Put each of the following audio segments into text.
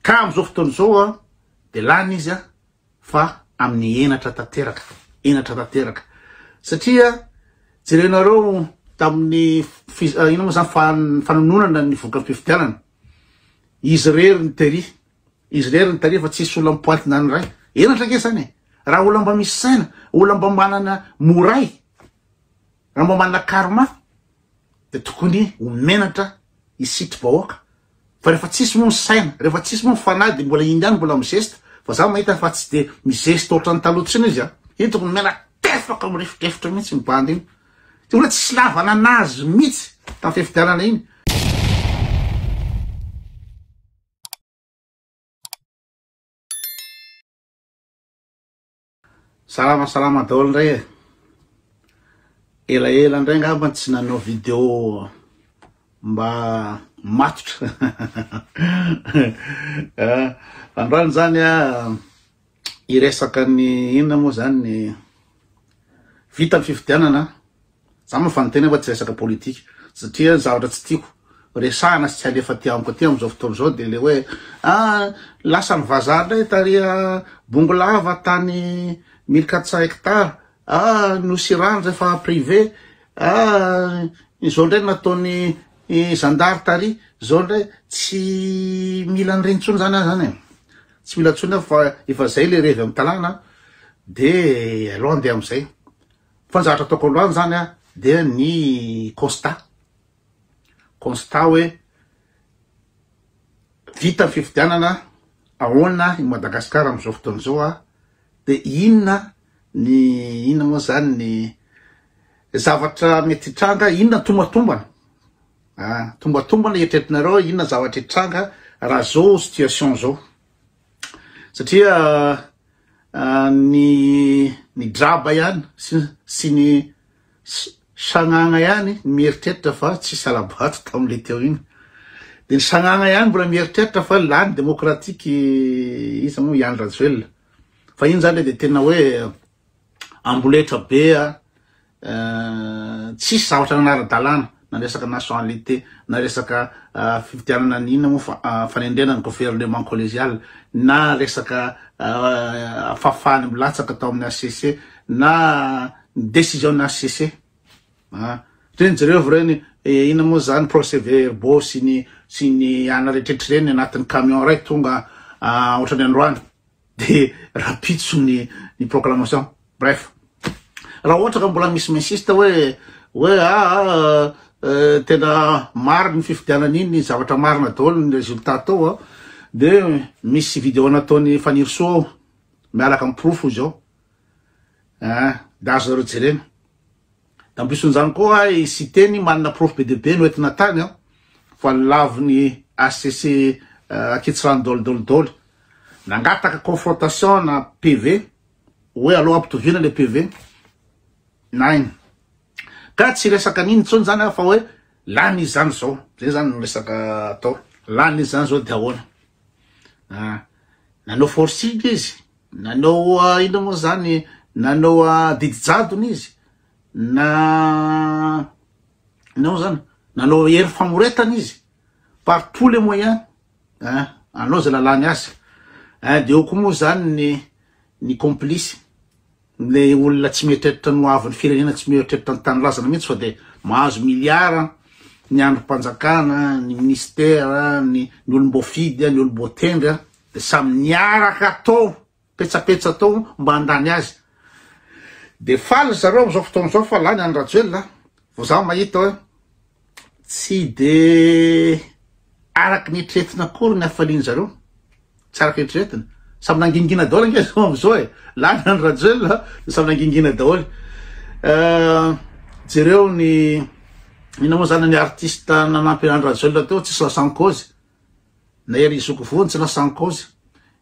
ka am'izao fotoana zao de lany izy fa amin'ny enatra tanteraka satria jerenareo tamin'ny ino moa zany fanononana ny voka-pifidianana izy rery ny tary fa tsisy olona mipoantina ny ray enatra ke zany raha olona mba misy saina olona mba manana moray raha mba manana karma de tokony homenatra isitry bahoaka fa rehefa tsisy moa ny saina rehefa tsisy moa ny fanady mbola indiany mbola mizesta fa za mahita fa tsy de mizesta ohatra ny talotriny izy iny tokony mena tefaka am'refitefitra mihitsy mibandy iny ty ola tsy lavana anazy mihitsy tamin'ny fifidianana iny salama daholo ndray ela ndray ngamba tsy nanao video mba matotra androany zany iresaka ny inona moa zany ny vita ny fifidianana za moa fanontena fa tsy resaka politika satria zavatra tsy tiako resahana sy tsy alefa ty amiko aty am'izao fotoana zao de le hoe lasa ny vazaha ndray taria bongolava tany 1400 hectares nosy rano zay fa privé zao ndray nataony zandary tary zao ndray tsy mila nyrenitsony zany tsy mila tsony fa efa zay le revy amy talana de aloha andeha amizay fa nyzavatra ataoko aloany zany de ny constat hoe vita ny fifidianana ahoana i Madagasikara am'izao fotoana zao de inona moa zany ny zavatra mety hitranga inona tombatombana eritreretinareo inona zavatra hitranga raha zao situation zao satria ny draba ihany sy ny sagnagna ihany mieritreritra fa tsisy alabato tam'le teo iny de ny sagnagna ihany mbola mieritreritra fa lany demokratika izy moa Iany Rajoelina fa iny zany de tena hoe amboletra be tsisy zavatra nanara-dalàna na resaka nationalité na resaka fifidianana ny inona moa fanendrena ny gouvernement collégial na resaka fafany milatsaka tao amin'ny ACC na décision ny ACC reny jereo reny inona moa zany procès-verbaux sy ny ana rehetrehitra reny anatin'ny camion raiky tonga ohatrany androany de rapitso ny proclamation bref raha ohatra ka mbola misy insiste hoe tena marina ny fifidianana iny zavatra marina daholo ny résultat tao de misy vidéo nataony Fanirso miaraka amin'ny profo zao da azo zareo jereny da ambison'izany koa citeny manana profo be de be no entina tany fa laviny ACC akitsirano daholo nangataka confrontation na PV hoe aloha ampitovina le PV na iny ka tsy resaka niny tsony zany fa hoe lany izy zany zao zay zany no resaka atao lany izy zany zao de ahoana nanao forcing izy nanao ino moa zany nanao didijadony izy nanao hery famoretana izy par tous les moyens anao zay lalany azy de eo koa moa zany ny complice le olona tsy mieritreritra no avy ny firenena tsy mieritreritra ny tany lazana mihitsy fa de mahazo miliara ny androm-panjakana ny ministera ny olom-boafidy ny olom-boatendry de samy niaraka atao petsapetsa atao mba handany azy de faly zareo zao fotoana zao fa lany Iany Rajoelina vo zaho mahita hoe tsy de araky ny eritreretina akory ny afaliany zareo tsy araky eritreretina samy nangingina daholo ange zao am'izao lany Iany Rajoelina samy nangingina daholo jereo ny ina moa zany ny artiste nanampy Iany Rajoelina teo tsisy lasan cause na ery izoko vony tsy lasan cause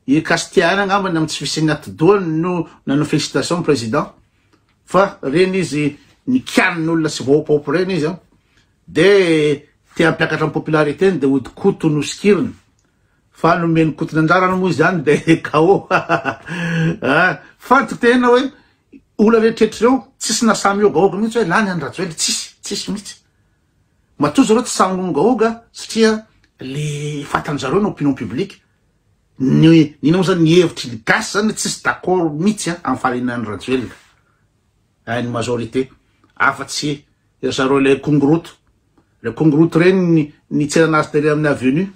i Castiana angambany amy tsy fisiany atidoany no nanao félicitation président fa reny izy nikianiny olona sy vaopaopo reny izy de te ampiakatra amy popularité de odikoto nosikiriny fa nomeny kotony anjarany moa izy zany de KO fanto tena hoe olona rehetrehitra reo tsisy nasamiogaoga mihitsy hoe lany Iany Rajoelina tsisy mihitsy matoa zareo tsy samy mongaoga satria le fatanjareo ny opinion publique Nino moa zany ny hevitry gasy zany tsisy d'accord mihitsy amin'ny fahalinan'ny Rajoelina ny majorité afa-tsy zareo le kongoroto reny ny tsiranazy tele amin'ny avenue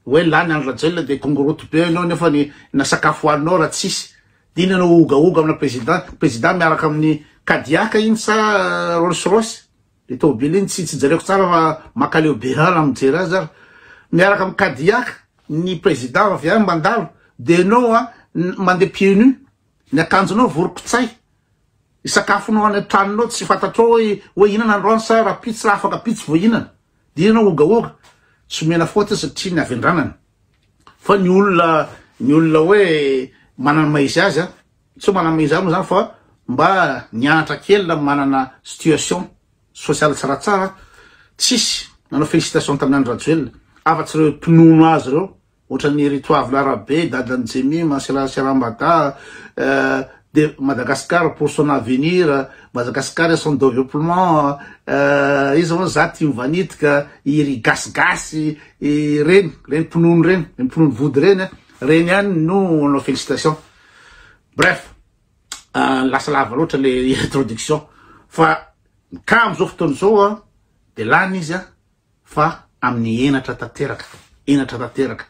hoe lany any Rajoelina de kongoroto be anao nefa na sakafo hoaninao raha tsisy dina anao ogaoga amina président miaraka amin'ny kadiaka iny sa Rolls Royce de tobile iny tsy jareko tsara fa makaleo be hala mijery azy zara miaraka amin'ny kadiaka ny président avy any mandalo de anao mandeha pieds nus ny akanjonao vorokitsay isakafonao any tranonao tsy fantatrao hoe inana androany sa raha pitsy raha afaka pitsy vo inana de anao ogaoga tsy mena foty satria ny avendranany fa ny olona hoe manana maizy azy tsy manana maizy azy zany fa mba nianatra kely manana situation sociale tsaratsara tsisy nanao félicitation tamin'ny Rajoelina afa-tsy reo mpinono azy reo ohatrany Ritoavy Larabe, Dadan'ny Jemy, Marcela Serambada, de Madagascar pour son avenir, Madagascar et son développement, izy moa zaty mivanitika iry gasigasy reny mpinono vody reny ihany no nanao félicitation. Bref, lasa lava loatra le introduction fa ka am'izao fotoana zao de lany izy fa amin'ny enatra tanteraka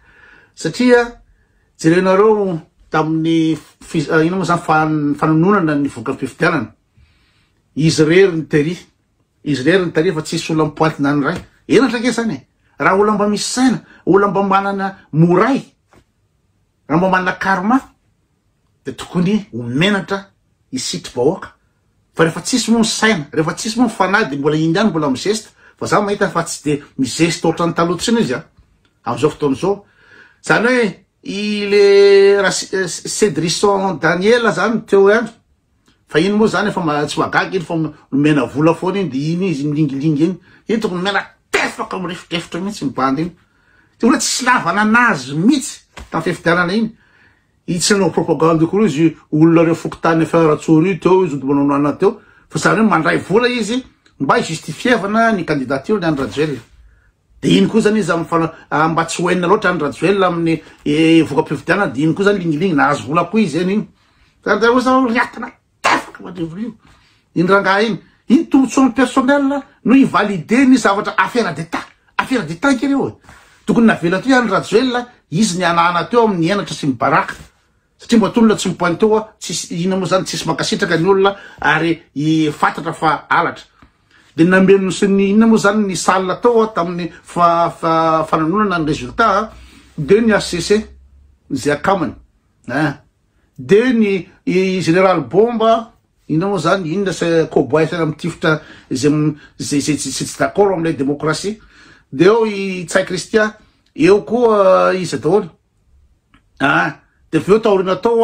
satria jerenareo tamin'ny ino moa zany fanononana ny voka-pifidianana izy rery ny tery fa tsisy olona mipointina ny ray enatra ke zany raha olona mba misy saina olona mba manana moray raha mba manana karma de tokony homenatra isitry bahoaka fa rehefa tsisy moa ny saina rehefa tsisy moa ny fanady mbola indiany mbola mizesta fa za mahita fa tsy de mizesta ohatra ny talotriny izy am'izao fotoana zao zany hoe ile Cédrisson Daniel zany teo andro fa iny moa zany efa tsy magaga iny fa mena vola foana iny de iny izy milingilingy iny tokony mena tefaka mirefitrefitra mihitsy mibandy iny de ola tsy lavana anazy mihitsy tamin'ny fifidianana iny tsy nanao propagande koa izy olona reo fokotany Fiaratsony teo izy manao teo fa zany hoe mandray vola izy mba justifievana ny candidature ny Rajoelina de iny koa zany izy mba tsy hoenina loatra ny Rajoelina amin'ny voka-pifidianana de iny koa zany lingilingy nahazo vola koa izy eny iny zany hoe zao riatana tefaka madrivorio iny rangaha iny tombontsoany personnel no ivalide ny zavatra affaire d'état kely eo tokony navela teo any Rajoelina izy ny anahana teo amin'ny enatra sy mibaraka satria mba tonona tsy mipoiny teo tsisy ina moa zany tsisy makasitraka ny olona ary fantatra fa alatra de nameno sy ny inona moa zany ny salle tao tamin'ny fananonana ny résultat de ny ACC zay akamany de ny général Bomba inona moa zany inona sa cowboy sa mitifitra zay tsy d'accord am'ilay démocratie de eo i Tsay Christian eo koa izy daholo de aveo taorina tao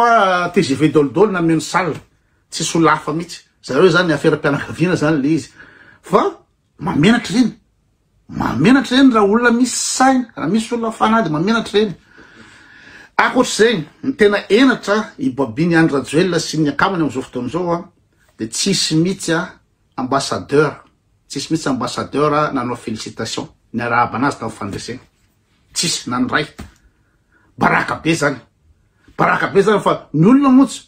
TGV dolidolo nameno salle tsisy olafa mihitsy zareo zany afera-pianakaviana zany le izy fa mamenatra reny raha olona misy saina raha misy olona fanady mamenatra reny akoatr'izay ny tena enatra ibabiny any Rajoelina sy ny akamany am'izao fotoana zao de tsisy mihitsy ambassadeur nanao félicitation ny arahaba anazy tamin'ny fandresena tsisy nanoray baraka be zany fa ny olona motsy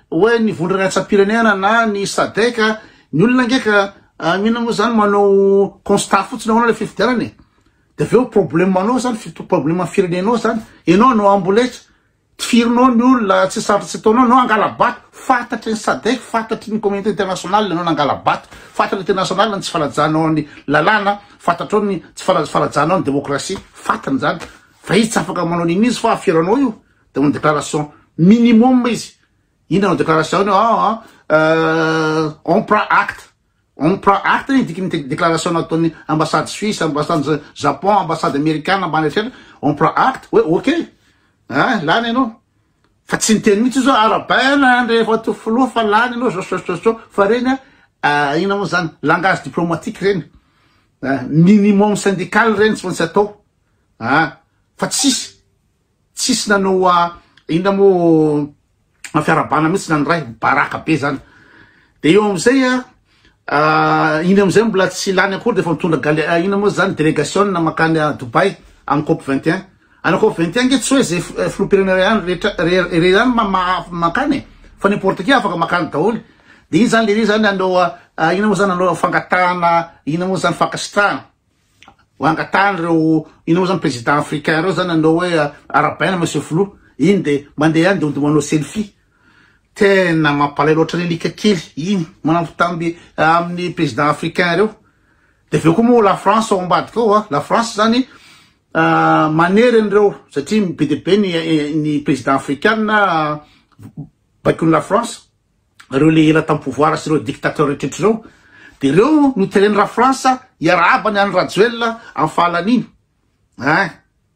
hoe ny vondrana atsam-pirenena na ny sadeka ny olona ngeka mihina moa zany manao constat fotsiny ahoana le fifidianana de aveo problème anao zany problème amin'ny firenenao zany anao amboletra tifirinao ny olona tsy sarotsy ataonao anao angalabato fantatry ny sadek fantatry ny communauté internationale anao nangalabato fantatry internationale ny tsy falajanao ny lalàna fantatrao ny tsy falajanao ny démocratie fantany zany fa izy tsy afaka manao niny izy fa afiranao io de manao déclaration minimum izy ina manao déclaration on prend acte ny dikiny déclaration nataony ambassade Suisse, ambassade Japon, ambassade américaine ambany etrena on prend acte hoe ok lany anao fa tsy niteny mihitsy zao arabaina rehefa tofoloha fa lany anao zao fa reny ina moa zany langage diplomatique reny minimum syndical reny tsy maintsy atao fa tsisy nanao ina moa fiarabana mihitsy nanoray baraka be zany de eo amizay iny amizay mbola tsy lany akory de fa mitondra ina moa zany délégation makany Dubai amin'ny COP 21 anako 21 ke tsy hoe zay filoham-pirenena rehetra makany fa n'importe qui afaka makany daholo de iny zany le zany anao ina moa zany anao fangatahana ina moa zany fakasitrahana wangatahana reo ina moa zany président africain reo zany anao hoe arabaina monsieur Flou iny de mandeha any de manao selfie tena mampalay loatra le lika kely iny manampitamby amin'ny président africain reo de veo koa moa la France ao ambadika ao la France zany maneriny reo satria be de be ny président africain bakony la France reo le ela tam pouvoir sy reo dictateur rehetrrehetra reo de reo no tereny la France iarabany any Rajoelina amin'ny fahalan'iny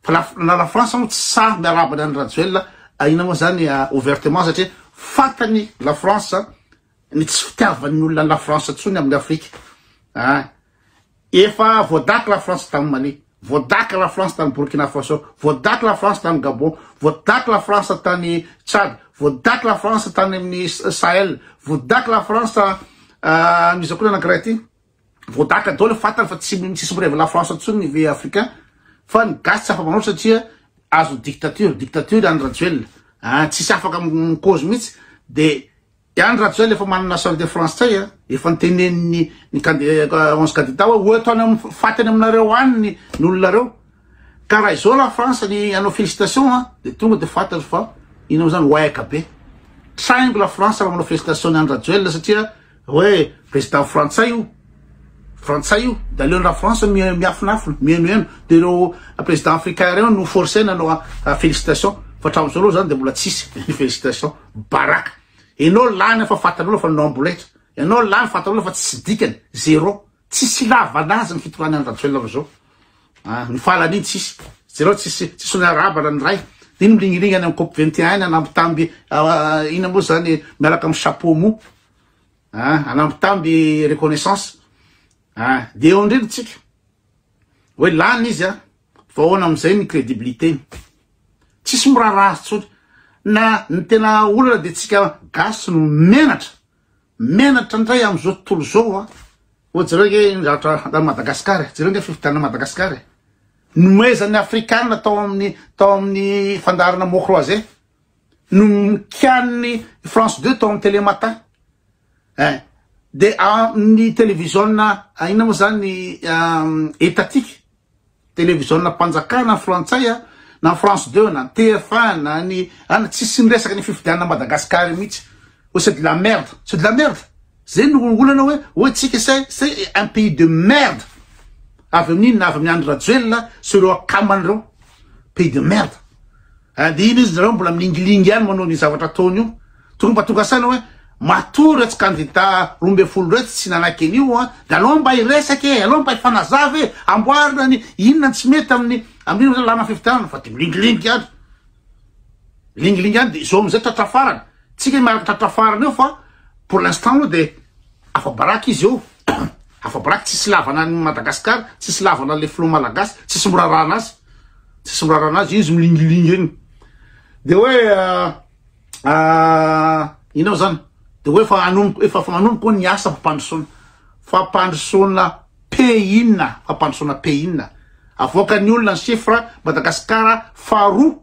fa la France mo tsy sa miarabany any Rajoelina ina moa zany ouvertement satria fatany la France ny tsy fitiavany olona la France tsony amin'ny Afrique efa voadaka la France tamin'ny Mali voadaka la France tany Burkina Faso voadaka la France tany Gabon voadaka la France tany Tchad voadaka la France tany amin'ny Sahel voadaka la France misy koa anankiray ty voadaka daholo fatany fa tsisy mireva la France tsony ny ve africain fa ny gasy tsy afaka manao satria azo dictature any Rajoelina tsisy afaka micause mihitsy de any Rajoelina efa manana nationalité français efa niteneniny ny 11 candidat hoe ataony amin'ny fatany aminareo any ny olonareo ka raha izao la France ny anao félicitation de tonga de fatany fa ina zany waika be traingo la France raha manao félicitation any Rajoelina satria hoe président frantsay io de aleo la France miafinafina mienoeno de reo président africain reo no forcé nanao félicitation fa tramizao aloha zany de mbola tsisy félicitation baraka enao lany fa fatan'olo fa nomboletra enao lany fatan'olo fa tsy dikany zéro tsisy lavanazy ny fitorany any Rajoelina amizao ny fahalan'iny tsisy zéro tsisy ny arabana ny ray de iny milingilingy any amin'ny COP 21 anambitamby ina moa zany miaraka amin'ny chapeau mou anambitamby reconnaissance de eo ndreny tsika hoe lany izy fa ahoana amizay ny crédibilité tsisy miraharaha tsony na ny tena olana de tsika gasy no menatra ndray amizao tontolo zao jereo ke ndratra Madagasikara jereo nge fivitana Madagasikara nomezany africaine tao amin'ny fandarana mocroisé no mikian'ny France 2 tao amin'ny Télématin de ny télévision ina moa zany étatique télévision mpanjakana frantsay na France 2 na TF1 na ny tsisy miresaka ny fifidianana Madagasikara mihitsy c'est de la merde zay no olana hoe tsika c'est un pays de merde avy amin'iny na avy amin'ny andro Rajoelina sy reo akaman'ireo pays de merde de iny izy nareo mbola milingilingy any manao ny zavatra ataony io tonga tonga saina hoe matory tsy candidat 12 retsy tsy nanaky an'io de aloha mba iresaka aloha mba ifanazavy amboarina ny inona tsy mety amin'ino zany lana 50 fa de milingilingy any de zao amizay tratrafarany tsika miaraka tratrafarany io fa pour l'instant aloha de afa baraka izy eo afa baraka tsisy lavana any Madagasikara tsisy lavana le flot malagasy tsisy mirarana azy izy milingilingy eny de hoe ina zany de hoe efa manomboka ny asa fampandrosoana pays avoaka ny olona ny chiffre Madagasikara faharoa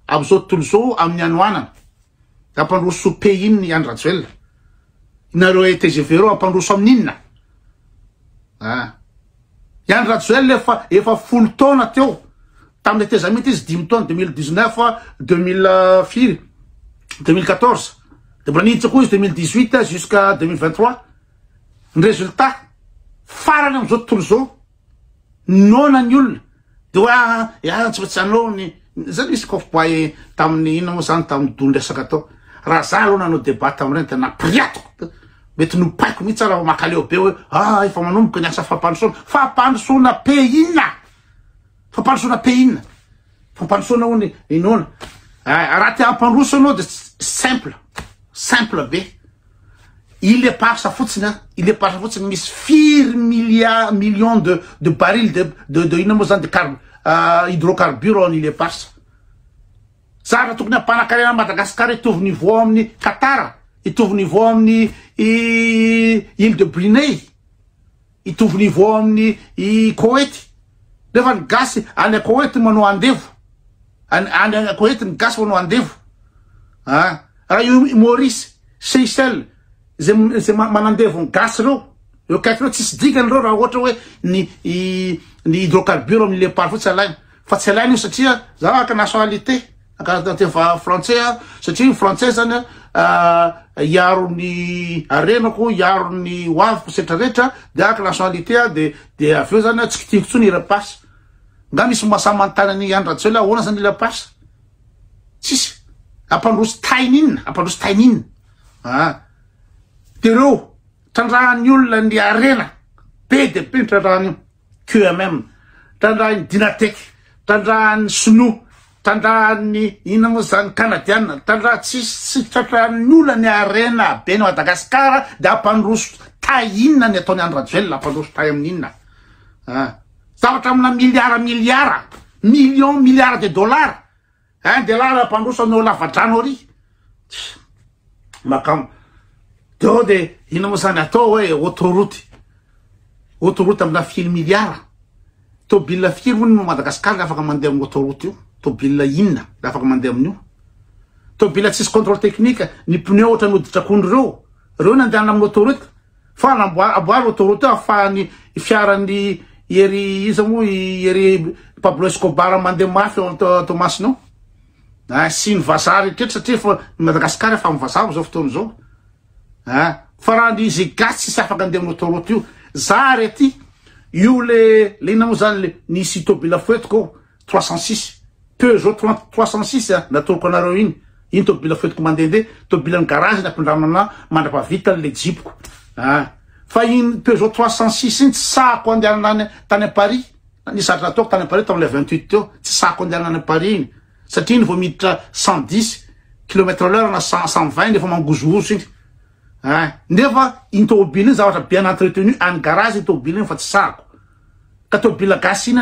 amizao tontolo zao amin'ny anoanana ampandroso pays ny any Rajoelina nareo TGV reo ampandroso amin'inona any Rajoelina efa folo taona teo tamin'ny tezamity izy 10 taona 2019 2014 de mbola niditra koa izy 2018 jusqu'à 2023 ny résultat farany amizao tontolo zao nona ny olona de hoe tsy anao zany isy kofa tamin'ny ina moa zany tamin'ny dolondresaka tao raha za aloha nanao débat tamin'ireny tena priatoko mety nopaiko mihitsy raha makaleo be hoe efa manomboka ny asa fampandrosoana pays fampandrosoana hony inona raha te ampandroso anao de simple be il est pas sa fotsiny misy 4 millions de barils de ina moa zany de hydrocarbures il est pas zara tokony ampanakarena Madagasikara itovy niveau amin'ny Qatar itovy niveau amin'ny île de Brunei itovy niveau amin'ny Koweït rehefa ny gasy any Koweït manao andevo any koetiny gasy no andevo raha io Maurice Seychelles zay manandevo ny gasy reo eo kaiky reo tsisy dikany reo raha ohatra hoe ny hydrocarbure amile part fotsy alainy fa tsy alainy io satria zavaka nationalité akatefa français satria français zany iaro ny arenako iaro ny hoaviko setrarehetra de aka nationalité de aveo zany tsy kitiko tsony irapasy nga misy masamantany Andry Rajoelina ahoana zany irapasy tsisy ampandroso tainy inona de reo trandrahan'ny olona ny arena be de be ny trandrahan'io QMM trandrahan'ny Dynatec trandrahan'ny Snow trandrahan'ny ina moa zany Canadienne tsy trandrahan'ny olona ny arena be ny Madagasikara de ampandroso tay inona ny ataony Andry Rajoelina ampandroso tay amin'inona zavatra amina milliard de dollars de lara ampandroso anao lavadrano ary makamo deo de ina moa zany atao hoe autoroute amina filo milliard tobile firy hono no Madagasikara le afaka mandeha amin'ny autoroute io tobile inona le afaka mandeha amin'io tobile tsisy contrôle technique ny pneu ohatra noditrakondro reo nandehanana amin'ny autoroute fa amboary autoroute io ahafahany fiarany ery iza moa ery Pablo Escobar mandeha mafy tomasinao sy ny vazaha rehetra satria fa Madagasikara efa mivazavo zao fotoana zao fa raha ny izy gasy tsy afaka andeha amin'ny autoroute io za rety io le ina moa zany nisy tobile foetiko 306 Peugeot 306 natoroko anareo iny tobile foetiko mandehandeha tobile ny garage nampindramana mandrapavita le jipoko fa iny Peugeot 306 iny tsy sako andehanana tany à Paris nisatra ataoko tany à Paris tamile 28 teo tsy sako andehanana Paris iny satria iny vao miditra 110 km/h na 120 nefa mangozogozo iny nefa iny tobile iny zavatra bien entretenu any garage tobile iny fa tsy sako ka tobile gasy iny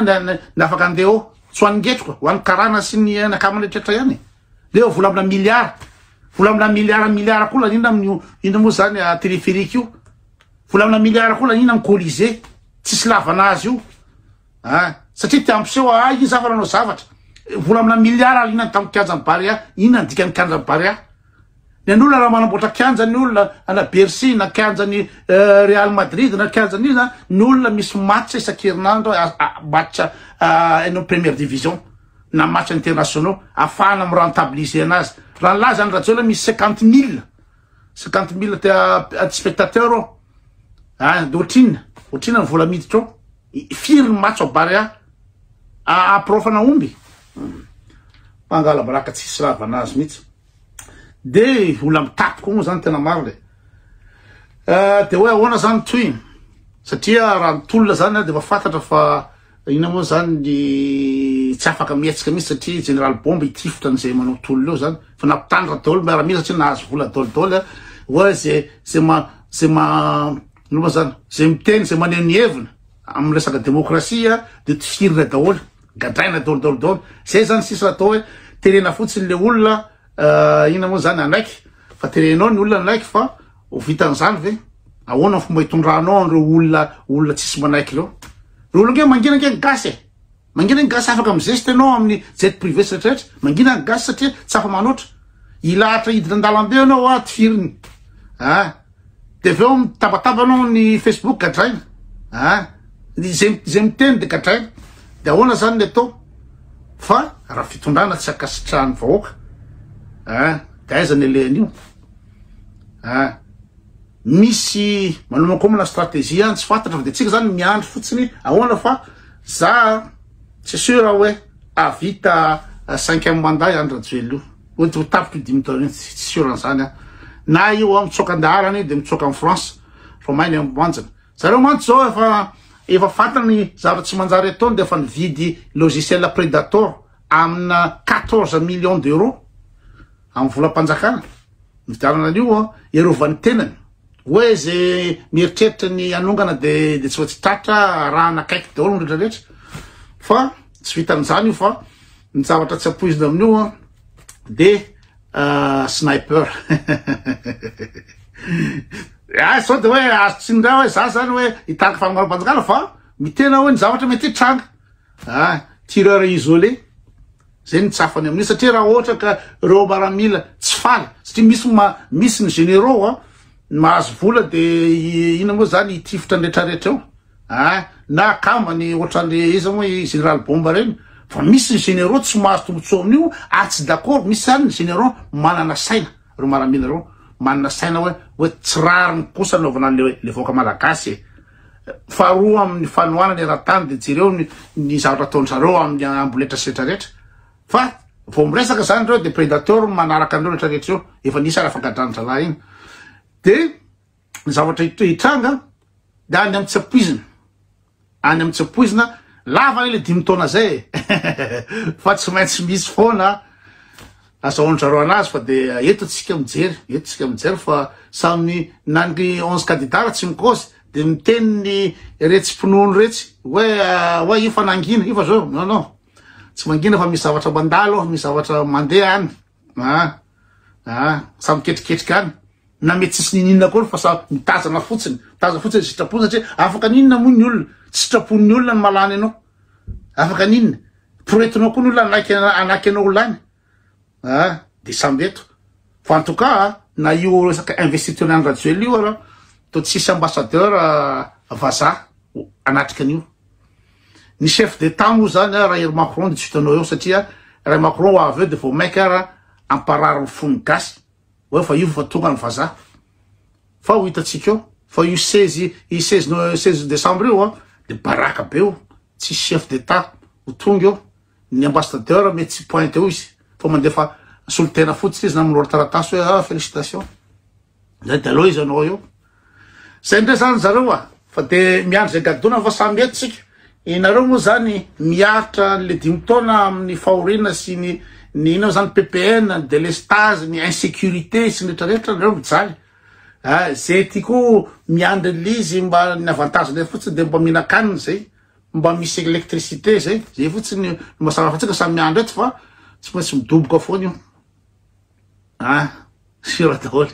nafaka andeha eo tsy hoan'ny ngetroko hoan'ny karana sy ny anakamana rehetraretra ihany le vola amina milliard koa la ina moa zany téléphérique io vola amina milliard koa la ina ny colisée tsisy lavanazy io satria tiampiseho io zavatra anao zavatra vola amina milliard ina tamiko kianjany Barea ina ny dikany kianjany Barea ny olona raha manamboatra kianjany olona ana Bercy na kianjany Real Madrid na kianjany iza ny olona misy match isan-kerinandro match en première division na match internationaux afahana amin'ny rentabiliser anazy raha ny laza ny Rajoelina misy 50 000 spectateurs de otrina ny vola miditra ao firy ny match ao Barea aprofana omby mangala baraka tsisy ravanazy mihitsy de olona mitapiko moa zany tena maro le de hoe ahoana zany toy satria raha nytolona zany de mafantatra fa ina moa zany tsy afaka mietsika mihitsy satria General Bombe itifotra an'izay manao tolona eo zany fa nampitandra daholo miaramila satria nahazo vola daholo hoe zay noma zany zay miteny zay maneho ny hevina amin'ny resaka demokrasia de tifirina daholo gadraina daholo zay zany sisa atao hoe terena fotsiny le olona ina moa zany anaiky fa terenao ny olona anaiky fa vitan'izany ve ahoana fomba hitondranao reo olona tsisy manaiky reo olona mangina nke ny gasy afaka mizesty anao amin'ny jet privé rehetrarehetra mangina ny gasy satria tsy afa manoatra ilahatra hidina an-dalambe anao tifiriny de aveo mitabataba anao ny Facebook gadraina zay miteny de gadraina de ahoana zany le atao fa raha fitondrana tsy akasitrahany vahoaka de aizany elean'io misy manomakomana stratégie any tsy fantatra fa de tsika zany miandry fotsiny ahoana fa za tsy sûr hoe avita 5e mandat Andry Rajoelina io ho tapitry 10 taona tsy sûr an'izany na io mitsoka andaharany de mitsoka amin'ny France romainy ambanjana zareo mantsy zao efa fantany zavatra tsy manjary ataony de efa nividy logiciel Predator amina 14 millions d'euros amin'ny volam-panjakana mividianana an'io erovany tenany hoe zay mieritreritra ny anongana de tsy voatsy tratra raha nakaiky daholo ny rehetrarehetra fa tsy vitan'izany io fa ny zavatra tsy ampoizina amin'io de sniper sao de hoe azo tsindra hoe za zany hoe hitarika fanamboaram-panjakana fa mitena hoe ny zavatra mety hitranga tireur isolé zay nitsafany amin'io satria raha ohatra ka reo maramila tsy faly satria misy ny généraux mahazo vola de ina moa zany itifitra nretraretra eo na kamany ohatran'le izy moa général bomba reny fa misy ny généraux tsy mahazo tombotsoa amin'io tsy d'accord misy zany ny généraux manana saina reo maramila reo manana saina hoe tsy rariny kosa anaovana le voaka malagasy faharoa amin'ny fanoana le rahatany de jereo ny zavatra ataon'zareo amin'ny amboletra setraretra fa vo miresaka zany reo de prédateur manaraka an'reo retraretra eo efa nisy ara fangadranitra raha iny de ny zavatra hitranga de any amin'ny tsapoizina lava le 5 taona zay fa tsy maintsy misy foana azahoan'zareo anazy fa de eto tsika mijery fa samy nany 11 candidat tsy mikozy de miteny ny retsy mpinono retsy hoe io fa nangina io fa zao non tsy mangina fa misy zavatra mandalo misy zavatra mandeha any samy ketriketrika any na mety tsisy ninina koa fa sa mitazana fotsiny sitrapony satria afaka ninona moa ny olona tsy sitrapon'ny olona ny malany anao afaka ninona poretinao koa ny olona anaky anao olany de samby eto fa en tout cas na io resaka investiteur any Rajoelina io ara to tsisy ambassadeur vazaha anatrika an'io ny chef d'état moa zany raha ery Macron de tsy hitanao eo satria raha Macron avy eo de vo maika ara amparary ny fony gasy hoe fa io fa tonga ny vazaha fa ho hitatsika eo fa io 16 décembre io de baraka be io tsy chef d'état ho tonga eo ny ambassadeur mety tsy pointe eo izy fa mandefa solitena fotsiny izy na milora taratasy hoe félicitation zay de aloha izy anao eo zay ndray zany zareo fa de miandry zay gadona fa samy eto tsika inareo moa zany miaritra le 5 taona amin'ny fahorina sy ny inao zany PPN de lestage ny insécurité sy retraretra nareo mijaly zay tiako miandry lizy mba ny avantage le fotsiny de mba mihinakanina zay mba misy électricité zay fotsiny masarafatsika samy miandry eto fa tsy maintsy midoboka foana io sira daholo